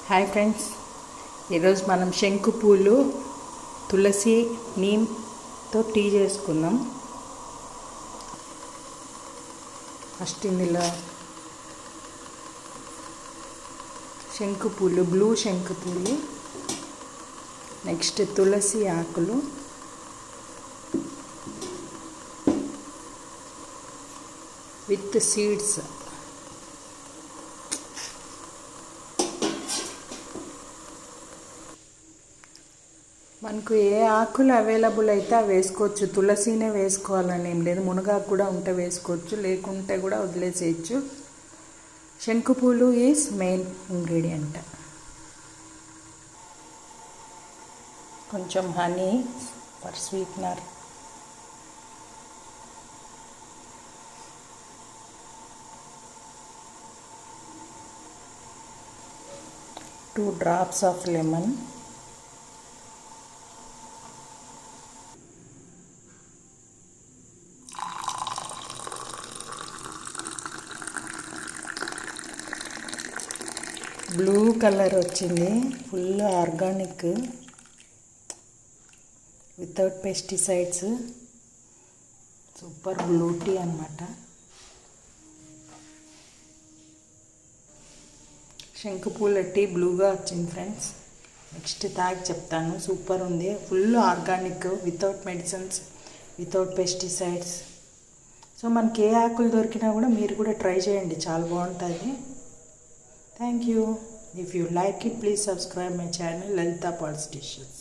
Hi friends, ఈరోజు మనం శంకు పూలు, తులసి, నీమ్తో టీ చేసుకుందాం. ఫస్ట్ ఇందులో శంకు పూలు, బ్లూ శంకు పూలు, నెక్స్ట్ తులసి ఆకులు, విత్ సీడ్స్. మనకు ఏ ఆకులు అవైలబుల్ అయితే అవి వేసుకోవచ్చు. తులసినే వేసుకోవాలని ఏం లేదు, మునగాకు కూడా ఉంటే వేసుకోవచ్చు, లేకుంటే కూడా వదిలేసేయచ్చు. శంకు పూలు ఈజ్ మెయిన్ ఇంగ్రీడియంట్. కొంచెం honey for sweetener, two drops of lemon, blue colour వచ్చింది, full organic, without pesticides, super blue tea అన్నమాట. శంకు పూల టీ బ్లూగా వచ్చింది ఫ్రెండ్స్. నెక్స్ట్ తాగి చెప్తాను. సూపర్ ఉంది, full organic, without medicines, without pesticides. So మనకి ఏ ఆకులు దొరికినా కూడా మీరు కూడా ట్రై చేయండి, చాలా బాగుంటుంది. Thank you. If you like it, please subscribe my channel Lalita Pulse Dishes.